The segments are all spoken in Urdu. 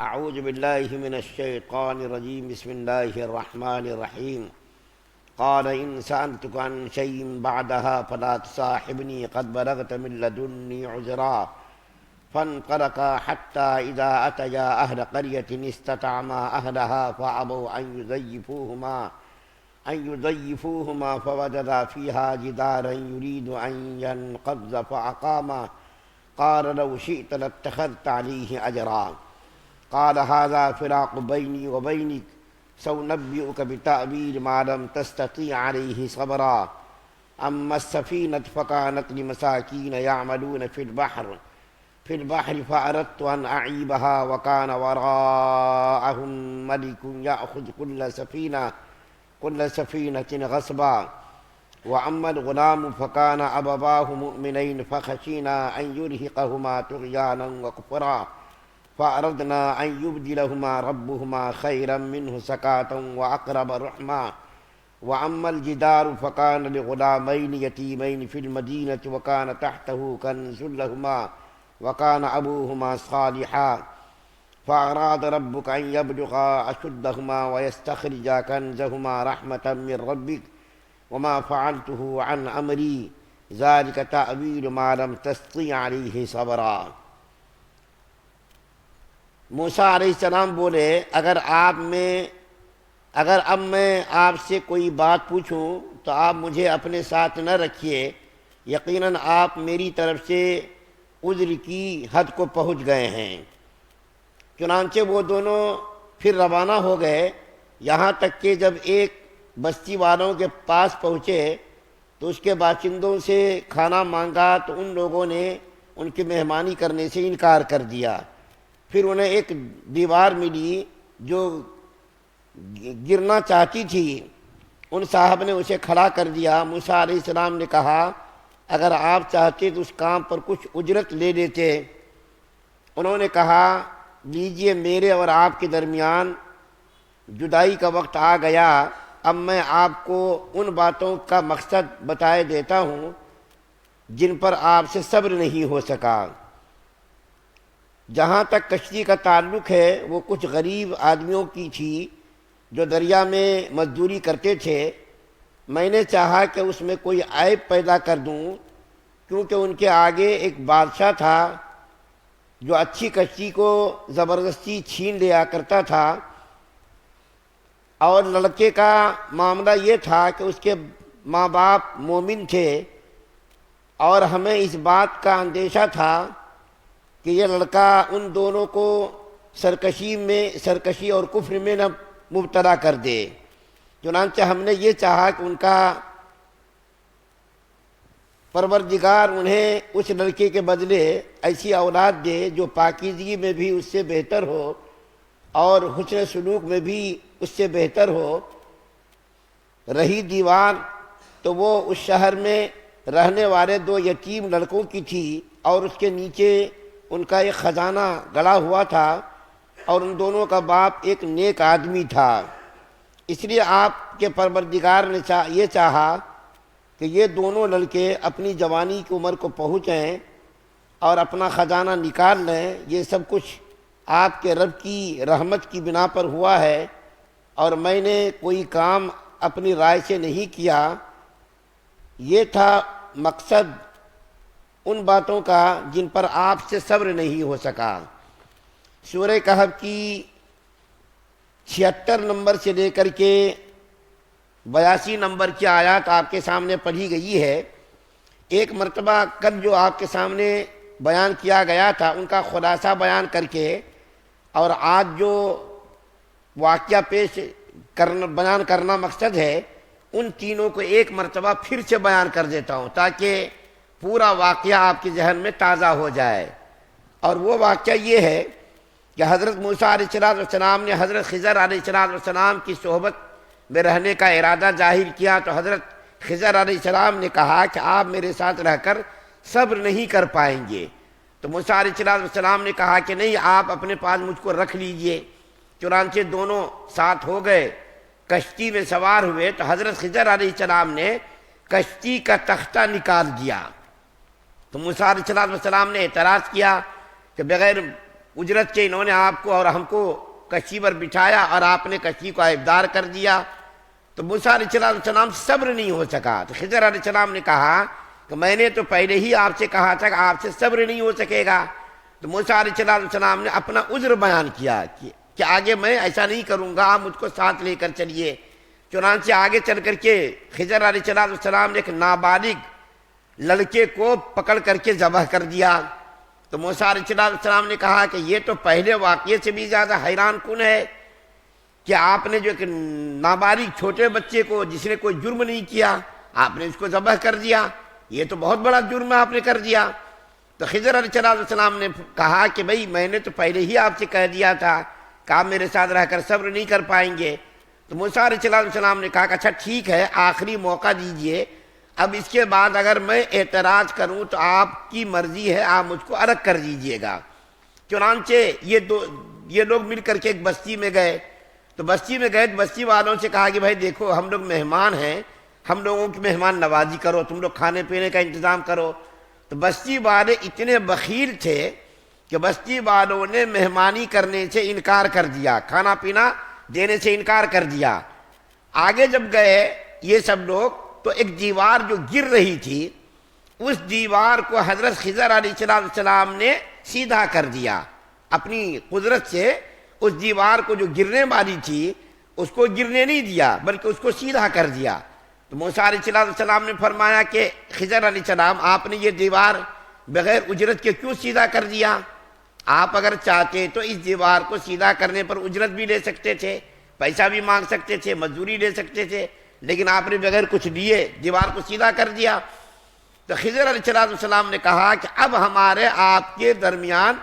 اعوذ باللہ من الشیطان الرجیم بسم اللہ الرحمن الرحیم قال ان سألتك عن شيء بعدها فلا تصاحبني قد بلغت من لدني عذرا فانطلقا حتى إذا أتيا أهل قرية استطعما أهلها فأبوا أن يضيفوهما فوجدا فيها جدارا يريد أن ينقض فأقاما قال لو شئت لاتخذت عليه أجرا قال هذا فراق بيني وبينك سأنبئك بتأويل ما لم تستطيع عليه صبرا أما السفينة فكانت لمساكين يعملون في البحر فأردت أن أعيبها وكان وراءهم ملك يأخذ كل سفينة غصبا وأما الغلام فكان أبواه مؤمنين فخشينا أن يرهقهما طغيانا وكفرا فأردنا أن يبدلهما ربهما خيرا منه زكاة وأقرب رحما وأما الجدار فكان لغلامين يتيمين في المدينة وكان تحته كنز لهما وكان أبوهما صالحا فأراد ربك أن يبلغا أشدهما ويستخرجا كنزهما رحمة من ربك وما فعلته عن أمري ذلك تأويل ما لم تستطع عليه صبرا۔ موسیٰ علیہ السلام بولے اگر اب میں آپ سے کوئی بات پوچھوں تو آپ مجھے اپنے ساتھ نہ رکھیے، یقیناً آپ میری طرف سے عذر کی حد کو پہنچ گئے ہیں۔ چنانچہ وہ دونوں پھر روانہ ہو گئے، یہاں تک کہ جب ایک بستی والوں کے پاس پہنچے تو اس کے باشندوں سے کھانا مانگا تو ان لوگوں نے ان کی مہمانی کرنے سے انکار کر دیا۔ پھر انہیں ایک دیوار ملی جو گرنا چاہتی تھی، ان صاحب نے اسے کھڑا کر دیا۔ موسیٰ علیہ السلام نے کہا اگر آپ چاہتے تو اس کام پر کچھ اجرت لے لیتے۔ انہوں نے کہا لیجئے، میرے اور آپ کے درمیان جدائی کا وقت آ گیا، اب میں آپ کو ان باتوں کا مقصد بتائے دیتا ہوں جن پر آپ سے صبر نہیں ہو سکا۔ جہاں تک کشتی کا تعلق ہے وہ کچھ غریب آدمیوں کی تھی جو دریا میں مزدوری کرتے تھے۔ میں نے چاہا کہ اس میں کوئی عیب پیدا کر دوں، کیونکہ ان کے آگے ایک بادشاہ تھا جو اچھی کشتی کو زبردستی چھین لیا کرتا تھا، اور لڑکے کا معاملہ یہ تھا کہ اس کے ماں باپ مومن تھے، اور ہمیں اس بات کا اندیشہ تھا کہ یہ لڑکا ان دونوں کو سرکشی اور کفر میں نہ مبتلا کر دے۔ چنانچہ ہم نے یہ چاہا کہ ان کا پروردگار انہیں اس لڑکے کے بدلے ایسی اولاد دے جو پاکیزگی میں بھی اس سے بہتر ہو اور حسن سلوک میں بھی اس سے بہتر ہو۔ رہی دیوار تو وہ اس شہر میں رہنے والے دو یتیم لڑکوں کی تھی، اور اس کے نیچے ان کا ایک خزانہ گڑا ہوا تھا، اور ان دونوں کا باپ ایک نیک آدمی تھا۔ اس لیے آپ کے پروردگار نے یہ چاہا کہ یہ دونوں لڑکے اپنی جوانی کی عمر کو پہنچیں اور اپنا خزانہ نکال لیں۔ یہ سب کچھ آپ کے رب کی رحمت کی بنا پر ہوا ہے، اور میں نے کوئی کام اپنی رائے سے نہیں کیا۔ یہ تھا مقصد ان باتوں کا جن پر آپ سے صبر نہیں ہو سکا۔ سورہ کہف کی 76 نمبر سے لے کر کے 82 نمبر کی آیات آپ کے سامنے پڑھی گئی ہے۔ ایک مرتبہ کل جو آپ کے سامنے بیان کیا گیا تھا ان کا خلاصہ بیان کر کے، اور آج جو واقعہ بیان کرنا مقصد ہے، ان تینوں کو ایک مرتبہ پھر سے بیان کر دیتا ہوں تاکہ پورا واقعہ آپ کے ذہن میں تازہ ہو جائے۔ اور وہ واقعہ یہ ہے کہ حضرت موسیٰ علیہ السلام نے حضرت خضر علیہ السلام کی صحبت میں رہنے کا ارادہ ظاہر کیا، تو حضرت خضر علیہ السلام نے کہا کہ آپ میرے ساتھ رہ کر صبر نہیں کر پائیں گے۔ تو موسیٰ علیہ السلام نے کہا کہ نہیں، آپ اپنے پاس مجھ کو رکھ لیجئے۔ چنانچہ دونوں ساتھ ہو گئے، کشتی میں سوار ہوئے، تو حضرت خضر علیہ السلام نے کشتی کا تختہ نکال دیا۔ تو موسیٰ علیہ السلام نے اعتراض کیا کہ بغیر اجرت کے انہوں نے آپ کو اور ہم کو کشتی پر بٹھایا اور آپ نے کشتی کو عیبدار کر دیا۔ تو موسیٰ علیہ السلام صبر نہیں ہو سکا، تو خضر علیہ السلام نے کہا کہ میں نے تو پہلے ہی آپ سے کہا تھا کہ آپ سے صبر نہیں ہو سکے گا۔ تو موسیٰ علیہ السلام نے اپنا عذر بیان کیا کہ آگے میں ایسا نہیں کروں گا، آپ مجھ کو ساتھ لے کر چلیے۔ چنانچہ آگے چل کر کے خضر علیہ السلام نے ایک نابالغ لڑکے کو پکڑ کر کے ذبح کر دیا۔ تو موسیٰ علیہ السلام نے کہا کہ یہ تو پہلے واقعے سے بھی زیادہ حیران کن ہے کہ آپ نے جو ایک نابالغ چھوٹے بچے کو، جس نے کوئی جرم نہیں کیا، آپ نے اس کو ذبح کر دیا، یہ تو بہت بڑا جرم آپ نے کر دیا۔ تو خضر علیہ السلام نے کہا کہ بھئی میں نے تو پہلے ہی آپ سے کہہ دیا تھا کہ آپ میرے ساتھ رہ کر صبر نہیں کر پائیں گے۔ تو موسیٰ علیہ السلام نے کہا کہ اچھا ٹھیک ہے، آخری موقع دیجئے، اب اس کے بعد اگر میں اعتراض کروں تو آپ کی مرضی ہے، آپ مجھ کو الگ کر دیجئے گا۔ چنانچہ یہ لوگ مل کر کے ایک بستی میں گئے۔ تو بستی میں گئے تو بستی والوں سے کہا کہ بھائی دیکھو ہم لوگ مہمان ہیں، ہم لوگوں کی مہمان نوازی کرو، تم لوگ کھانے پینے کا انتظام کرو۔ تو بستی والے اتنے بخیل تھے کہ بستی والوں نے مہمانی کرنے سے انکار کر دیا، کھانا پینا دینے سے انکار کر دیا۔ آگے جب گئے یہ سب لوگ تو ایک دیوار جو گر رہی تھی، اس دیوار کو حضرت خضر علیہ السلام نے سیدھا کر دیا اپنی قدرت سے۔ اس دیوار کو جو گرنے والی تھی اس کو گرنے نہیں دیا بلکہ اس کو سیدھا کر دیا۔ تو موسیٰ علیہ السلام نے فرمایا کہ خضر علیہ السلام آپ نے یہ دیوار بغیر اجرت کے کیوں سیدھا کر دیا؟ آپ اگر چاہتے تو اس دیوار کو سیدھا کرنے پر اجرت بھی لے سکتے تھے، پیسہ بھی مانگ سکتے تھے، مزدوری لے سکتے تھے، لیکن آپ نے بغیر کچھ لیے دیوار کو سیدھا کر دیا۔ تو خضر علیہ السلام نے کہا کہ اب ہمارے آپ کے درمیان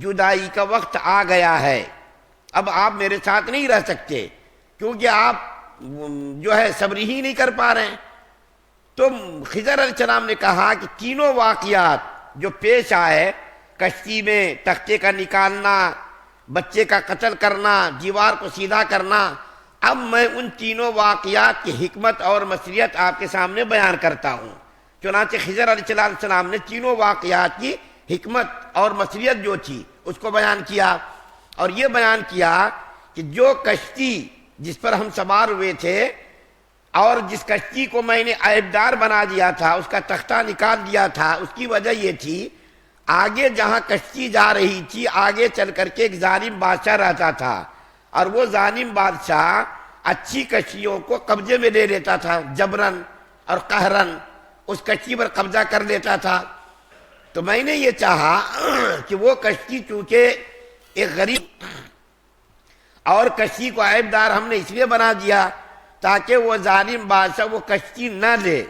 جدائی کا وقت آ گیا ہے، اب آپ میرے ساتھ نہیں رہ سکتے کیونکہ آپ جو ہے صبر ہی نہیں کر پا رہے ہیں۔ تو خضر علیہ السلام نے کہا کہ تینوں واقعات جو پیش آئے، کشتی میں تختے کا نکالنا، بچے کا قتل کرنا، دیوار کو سیدھا کرنا، اب میں ان تینوں واقعات کی حکمت اور مصلحت آپ کے سامنے بیان کرتا ہوں۔ چنانچہ خضر علیہ السلام نے تینوں واقعات کی حکمت اور مصلحت جو تھی اس کو بیان کیا، اور یہ بیان کیا کہ جو کشتی جس پر ہم سوار ہوئے تھے اور جس کشتی کو میں نے عیبدار بنا دیا تھا، اس کا تختہ نکال دیا تھا، اس کی وجہ یہ تھی آگے جہاں کشتی جا رہی تھی آگے چل کر کے ایک ظالم بادشاہ رہتا تھا، اور وہ ظالم بادشاہ اچھی کشتیوں کو قبضے میں لے لیتا تھا، جبرن اور قہرن اس کشتی پر قبضہ کر لیتا تھا۔ تو میں نے یہ چاہا کہ وہ کشتی چونکہ ایک غریب اور کشتی کو عیبدار ہم نے اس لیے بنا دیا تاکہ وہ ظالم بادشاہ وہ کشتی نہ لے،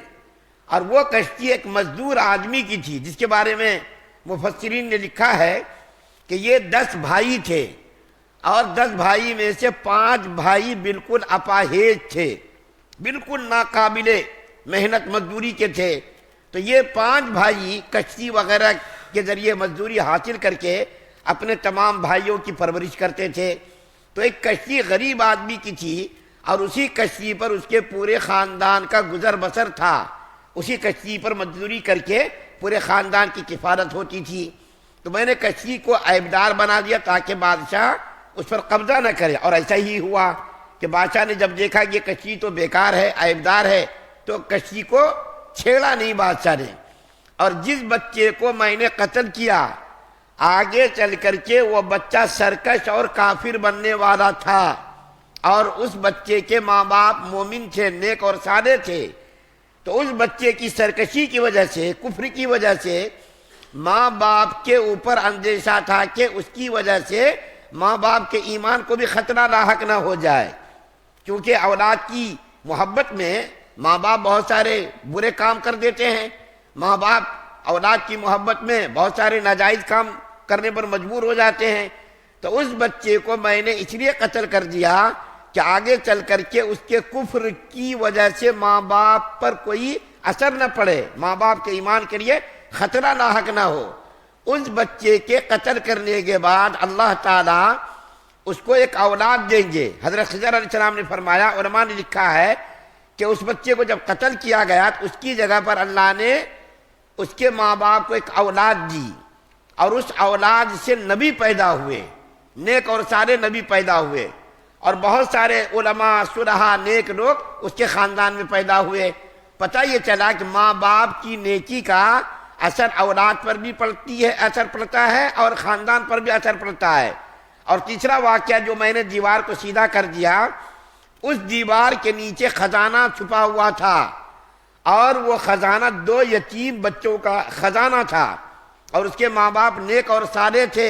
اور وہ کشتی ایک مزدور آدمی کی تھی جس کے بارے میں مفسرین نے لکھا ہے کہ یہ 10 بھائی تھے، اور 10 بھائی میں سے 5 بھائی بالکل اپاہیج تھے، بالکل ناقابل محنت مزدوری کے تھے۔ تو یہ 5 بھائی کشتی وغیرہ کے ذریعے مزدوری حاصل کر کے اپنے تمام بھائیوں کی پرورش کرتے تھے۔ تو ایک کشتی غریب آدمی کی تھی، اور اسی کشتی پر اس کے پورے خاندان کا گزر بسر تھا، اسی کشتی پر مزدوری کر کے پورے خاندان کی کفالت ہوتی تھی۔ تو میں نے کشتی کو عیبدار بنا دیا تاکہ بادشاہ اس پر قبضہ نہ کرے، اور ایسا ہی ہوا کہ بادشاہ نے جب دیکھا کہ یہ کشتی تو بیکار ہے، عیبدار ہے، تو کشتی کو چھیڑا نہیں بادشاہ نے۔ اور جس بچے کو میں نے قتل کیا آگے چل کر کے وہ بچہ سرکش اور کافر بننے والا تھا، اور اس بچے کے ماں باپ مومن تھے، نیک اور صالح تھے۔ تو اس بچے کی سرکشی کی وجہ سے، کفر کی وجہ سے ماں باپ کے اوپر اندیشہ تھا کہ اس کی وجہ سے ماں باپ کے ایمان کو بھی خطرہ لاحق نہ ہو جائے، کیونکہ اولاد کی محبت میں ماں باپ بہت سارے برے کام کر دیتے ہیں، ماں باپ اولاد کی محبت میں بہت سارے ناجائز کام کرنے پر مجبور ہو جاتے ہیں۔ تو اس بچے کو میں نے اس لیے قتل کر دیا کہ آگے چل کر کے اس کے کفر کی وجہ سے ماں باپ پر کوئی اثر نہ پڑے، ماں باپ کے ایمان کے لیے خطرہ لاحق نہ ہو۔ اس بچے کے قتل کرنے کے بعد اللہ تعالیٰ اس کو ایک اولاد دیں گے۔ حضرت خضر علیہ السلام نے فرمایا، علماء نے لکھا ہے کہ اس بچے کو جب قتل کیا گیا تو اس کی جگہ پر اللہ نے اس کے ماں باپ کو ایک اولاد دی، اور اس اولاد سے نبی پیدا ہوئے، نیک اور سارے نبی پیدا ہوئے، اور بہت سارے علماء صلحاء نیک لوگ اس کے خاندان میں پیدا ہوئے۔ پتہ یہ چلا کہ ماں باپ کی نیکی کا اثر اولاد پر بھی اثر پڑتا ہے اور خاندان پر بھی اثر پڑتا ہے۔ اور تیسرا واقعہ جو میں نے دیوار کو سیدھا کر دیا، اس دیوار کے نیچے خزانہ چھپا ہوا تھا، اور وہ خزانہ 2 یتیم بچوں کا خزانہ تھا، اور اس کے ماں باپ نیک اور صالح تھے۔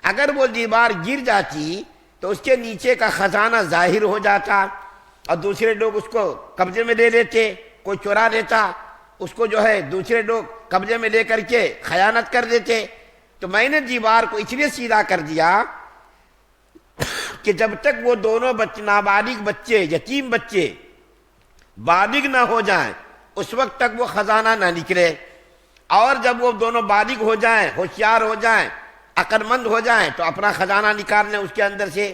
اگر وہ دیوار گر جاتی تو اس کے نیچے کا خزانہ ظاہر ہو جاتا، اور دوسرے لوگ اس کو قبضے میں لے لیتے، کوئی چورا لیتا اس کو، جو ہے دوسرے لوگ قبضے میں لے کر کے خیانت کر دیتے۔ تو میں نے دیوار کو اس لیے سیدھا کر دیا کہ جب تک وہ دونوں نابالغ بچے، یتیم بچے بالغ نہ ہو جائیں اس وقت تک وہ خزانہ نہ نکلے، اور جب وہ دونوں بالغ ہو جائیں، ہوشیار ہو جائیں، عقل مند ہو جائیں تو اپنا خزانہ نکال لیں اس کے اندر سے۔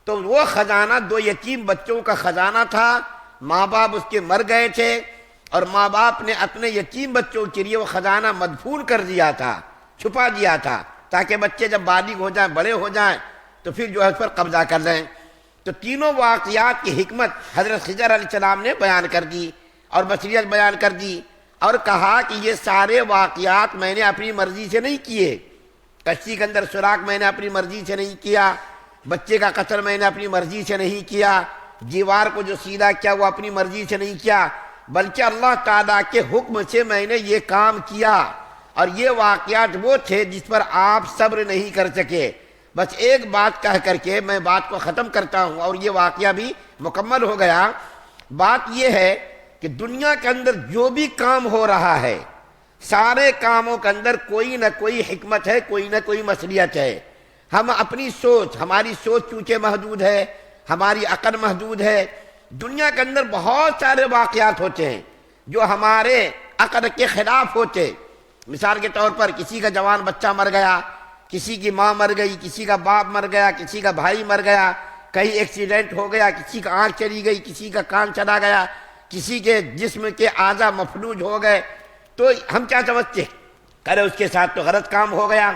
تو وہ خزانہ 2 یتیم بچوں کا خزانہ تھا، ماں باپ اس کے مر گئے تھے، اور ماں باپ نے اپنے یتیم بچوں کے لیے وہ خزانہ مدفون کر دیا تھا، چھپا دیا تھا، تاکہ بچے جب بالغ ہو جائیں، بڑے ہو جائیں تو پھر جو ہے اس پر قبضہ کر لیں۔ تو تینوں واقعات کی حکمت حضرت خضر علیہ السلام نے بیان کر دی اور بصیرت بیان کر دی، اور کہا کہ یہ سارے واقعات میں نے اپنی مرضی سے نہیں کیے۔ کشتی کے اندر سوراخ میں نے اپنی مرضی سے نہیں کیا، بچے کا قتل میں نے اپنی مرضی سے نہیں کیا، دیوار کو جو سیدھا کیا وہ اپنی مرضی سے نہیں کیا، بلکہ اللہ تعالیٰ کے حکم سے میں نے یہ کام کیا۔ اور یہ واقعات وہ تھے جس پر آپ صبر نہیں کر سکے۔ بس ایک بات کہہ کر کے میں بات کو ختم کرتا ہوں، اور یہ واقعہ بھی مکمل ہو گیا۔ بات یہ ہے کہ دنیا کے اندر جو بھی کام ہو رہا ہے، سارے کاموں کے اندر کوئی نہ کوئی حکمت ہے، کوئی نہ کوئی مصلحت ہے۔ ہم اپنی سوچ، ہماری سوچ چونکہ محدود ہے، ہماری عقل محدود ہے، دنیا کے اندر بہت سارے واقعات ہوتے ہیں جو ہمارے عقل کے خلاف ہوتے۔ مثال کے طور پر کسی کا جوان بچہ مر گیا، کسی کی ماں مر گئی، کسی کا باپ مر گیا، کسی کا بھائی مر گیا، کہیں ایکسیڈنٹ ہو گیا، کسی کا آنکھ چلی گئی، کسی کا کان چلا گیا، کسی کے جسم کے اعضاء مفلوج ہو گئے، تو ہم کیا سمجھتے کرے اس کے ساتھ تو غلط کام ہو گیا۔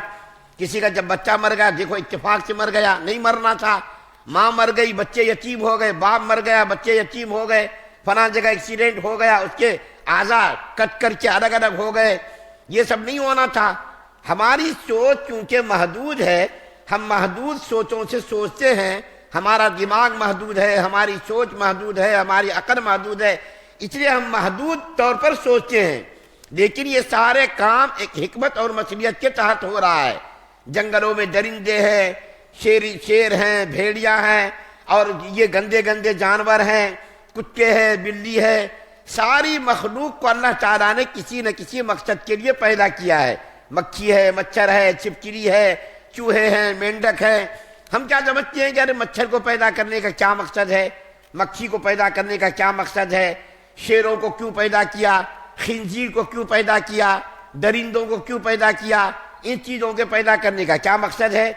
کسی کا جب بچہ مر گیا، دیکھو اتفاق سے مر گیا، نہیں مرنا تھا، ماں مر گئی، بچے یتیم ہو گئے، باپ مر گیا، بچے یتیم ہو گئے، فلاں جگہ ایکسیڈنٹ ہو گیا، اس کے اعضاء کٹ کر کے الگ الگ ہو گئے، یہ سب نہیں ہونا تھا۔ ہماری سوچ چونکہ محدود ہے، ہم محدود سوچوں سے سوچتے ہیں، ہمارا دماغ محدود ہے، ہماری سوچ محدود ہے، ہماری عقل محدود ہے، اس لیے ہم محدود طور پر سوچتے ہیں۔ لیکن یہ سارے کام ایک حکمت اور مصلحت کے تحت ہو رہا ہے۔ جنگلوں میں درندے ہیں، شیر ہیں، بھیڑیاں ہیں، اور یہ گندے گندے جانور ہیں، کتے ہیں، بلی ہے، ساری مخلوق کو اللہ تعالیٰ نے کسی نہ کسی مقصد کے لیے پیدا کیا ہے۔ مکھی ہے، مچھر ہے، چھپکلی ہے، چوہے ہیں، مینڈک ہے۔ ہم کیا سمجھتے ہیں کہ ارے مچھر کو پیدا کرنے کا کیا مقصد ہے، مکھی کو پیدا کرنے کا کیا مقصد ہے، شیروں کو کیوں پیدا کیا، خنزیر کو کیوں پیدا کیا، درندوں کو کیوں پیدا کیا، ان چیزوں کے پیدا کرنے کا کیا مقصد ہے؟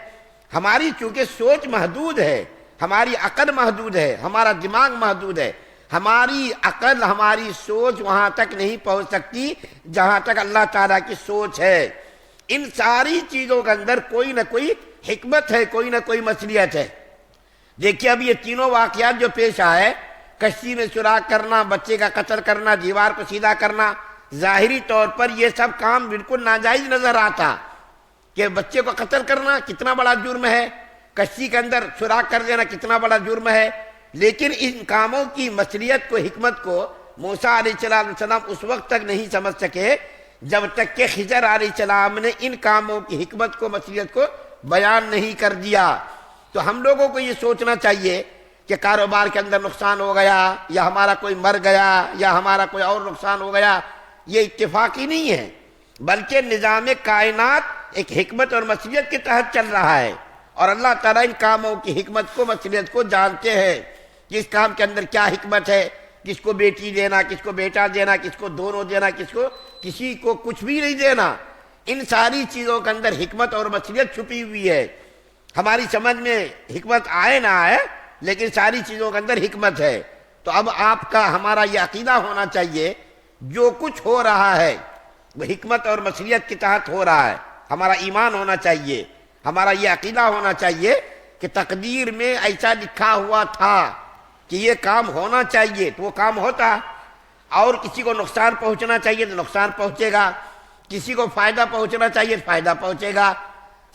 ہماری چونکہ سوچ محدود ہے، ہماری عقل محدود ہے، ہمارا دماغ محدود ہے، ہماری عقل، ہماری سوچ وہاں تک نہیں پہنچ سکتی جہاں تک اللہ تعالیٰ کی سوچ ہے۔ ان ساری چیزوں کے اندر کوئی نہ کوئی حکمت ہے، کوئی نہ کوئی مصلحت ہے۔ دیکھیے اب یہ تینوں واقعات جو پیش آئے، کشتی میں سوراخ کرنا، بچے کا قتل کرنا، دیوار کو سیدھا کرنا، ظاہری طور پر یہ سب کام بالکل ناجائز نظر آتا کہ بچے کو قتل کرنا کتنا بڑا جرم ہے، کشتی کے اندر سوراخ کر دینا کتنا بڑا جرم ہے۔ لیکن ان کاموں کی مصلحت کو، حکمت کو موسیٰ علیہ السلام اس وقت تک نہیں سمجھ سکے جب تک کہ خضر علیہ السلام نے ان کاموں کی حکمت کو، مصلحت کو بیان نہیں کر دیا۔ تو ہم لوگوں کو یہ سوچنا چاہیے کہ کاروبار کے اندر نقصان ہو گیا، یا ہمارا کوئی مر گیا، یا ہمارا کوئی اور نقصان ہو گیا، یہ اتفاقی نہیں ہے، بلکہ نظام کائنات ایک حکمت اور مصلحت کے تحت چل رہا ہے، اور اللہ تعالیٰ ان کاموں کی حکمت کو، مصلحت کو جانتے ہیں کہ اس کام کے اندر کیا حکمت ہے، کس کو بیٹی دینا، کس کو بیٹا دینا، کس کو دونوں دینا، کسی کو کچھ بھی نہیں دینا۔ ان ساری چیزوں کے اندر حکمت اور مصلحت چھپی ہوئی ہے۔ ہماری سمجھ میں حکمت آئے نہ آئے، لیکن ساری چیزوں کے اندر حکمت ہے۔ تو اب آپ کا، ہمارا یہ عقیدہ ہونا چاہیے جو کچھ ہو رہا ہے وہ حکمت اور مصلحت کے تحت ہو رہا ہے۔ ہمارا ایمان ہونا چاہیے، ہمارا یہ عقیدہ ہونا چاہیے کہ تقدیر میں ایسا لکھا ہوا تھا کہ یہ کام ہونا چاہیے تو وہ کام ہوتا، اور کسی کو نقصان پہنچنا چاہیے تو نقصان پہنچے گا، کسی کو فائدہ پہنچنا چاہیے تو فائدہ پہنچے گا۔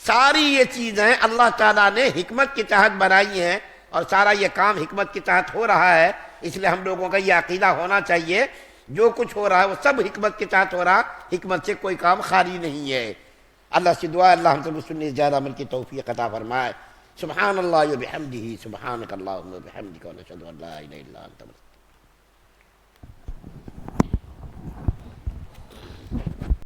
ساری یہ چیزیں اللہ تعالیٰ نے حکمت کے تحت بنائی ہیں، اور سارا یہ کام حکمت کے تحت ہو رہا ہے۔ اس لیے ہم لوگوں کا یہ عقیدہ ہونا چاہیے جو کچھ ہو رہا ہے وہ سب حکمت کے تحت ہو رہا، حکمت سے کوئی کام خالی نہیں ہے۔ اللہ سے دعا اللہ ہم سب سننے زیادہ عمل کی توفیق عطا فرمائے۔ سبحان اللہ و بحمدہ، سبحانک اللہم و بحمدک، ونشہد ان لا الہ الا انت۔